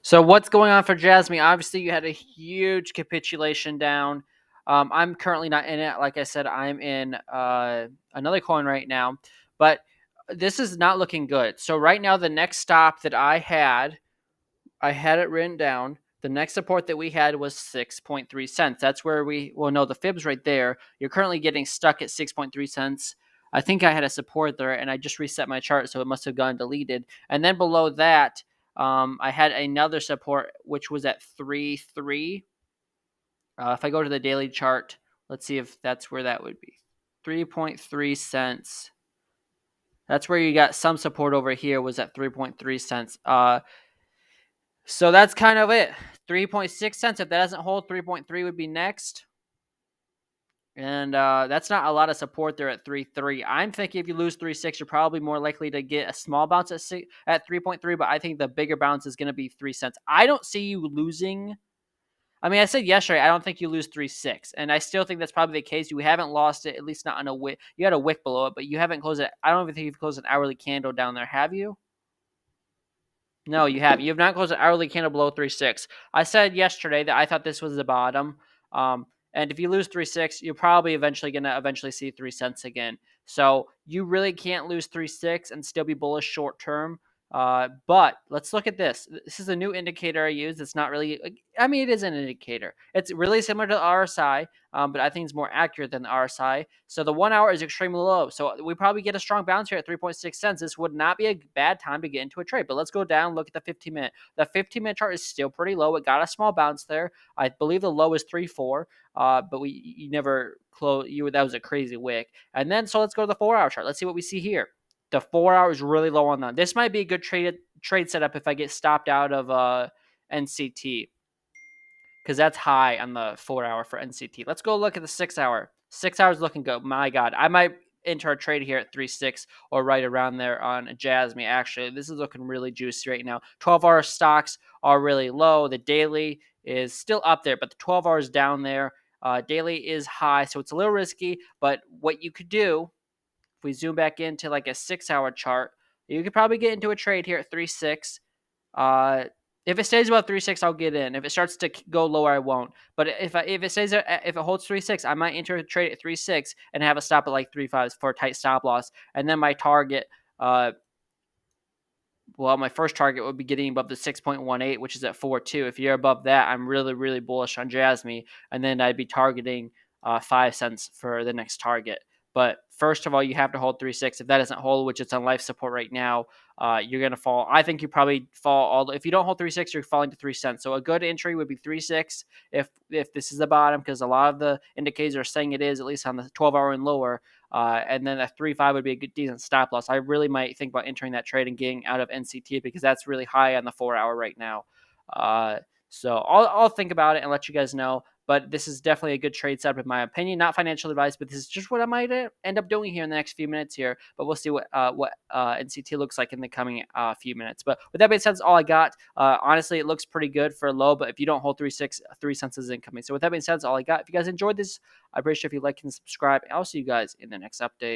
So what's going on for Jasmy? Obviously, you had a huge capitulation down. I'm currently not in it. Like I said, I'm in another coin right now, but this is not looking good. So right now, the next stop that I had it written down. The next support that we had was 6.3 cents. That's where no, the fib's right there. You're currently getting stuck at 6.3 cents. I think I had a support there, and I just reset my chart, so it must have gone deleted. And then below that, I had another support, which was at 3.3. If I go to the daily chart, let's see if that's where that would be. 3.3 cents. That's where you got some support over here was at 3.3 cents. So that's kind of it. 3.6 cents. If that doesn't hold, 3.3 would be next. And that's not a lot of support there at 3.3. I'm thinking if you lose 3.6, you're probably more likely to get a small bounce at 3.3, but I think the bigger bounce is going to be 3 cents. I don't see you losing. I mean, I said yesterday, I don't think you lose 3.6, and I still think that's probably the case. You haven't lost it, at least not on a wick. You had a wick below it, but you haven't closed it. I don't even think you've closed an hourly candle down there, have you? No, you haven't. You have not closed an hourly candle below 3.6. I said yesterday that I thought this was the bottom. And if you lose 3.6, you're probably eventually going to see 3 cents again. So you really can't lose 3.6 and still be bullish short term. But let's look at this. This is a new indicator I use. It's not really, I mean, it is an indicator. It's really similar to the RSI, but I think it's more accurate than the RSI. So the 1 hour is extremely low. So we probably get a strong bounce here at 3.6 cents. This would not be a bad time to get into a trade. But let's go down, look at the 15-minute. The 15-minute chart is still pretty low. It got a small bounce there. I believe the low is 3.4. But you never close. That was a crazy wick. And then so let's go to the 4-hour chart. Let's see what we see here. The 4 hour is really low on that. This might be a good trade setup if I get stopped out of NCT, because that's high on the 4 hour for NCT. Let's go look at the 6 hour. 6 hours looking good. My God, I might enter a trade here at 3.6 or right around there on JASMY. Actually, this is looking really juicy right now. 12-hour stocks are really low. The daily is still up there, but the 12 hours down there. Daily is high, so it's a little risky. But what you could do, if we zoom back into like a 6-hour chart, you could probably get into a trade here at 3.6. If it stays above 3.6, I'll get in. If it starts to go lower, I won't. But if it holds 3.6, I might enter a trade at 3.6 and have a stop at like 3.5 for a tight stop loss. And then my target, my first target would be getting above the 6.18, which is at 4.2. If you're above that, I'm really, really bullish on JASMY. And then I'd be targeting 5 cents for the next target. But first of all, you have to hold 3.6. If that doesn't hold, which it's on life support right now, you're going to fall. I think you probably fall if you don't hold 3.6, you're falling to 3 cents. So a good entry would be 3.6 if this is the bottom, because a lot of the indicators are saying it is, at least on the 12-hour and lower. And then a 3.5 would be a good, decent stop loss. I really might think about entering that trade and getting out of NCT, because that's really high on the 4-hour right now. So I'll think about it and let you guys know. But this is definitely a good trade setup in my opinion. Not financial advice, but this is just what I might end up doing here in the next few minutes here. But we'll see what NCT looks like in the coming few minutes. But with that being said, that's all I got. Honestly, it looks pretty good for a low, but if you don't hold 3.6, 3 cents is incoming. So with that being said, that's all I got. If you guys enjoyed this, I appreciate if you like and subscribe. I'll see you guys in the next update.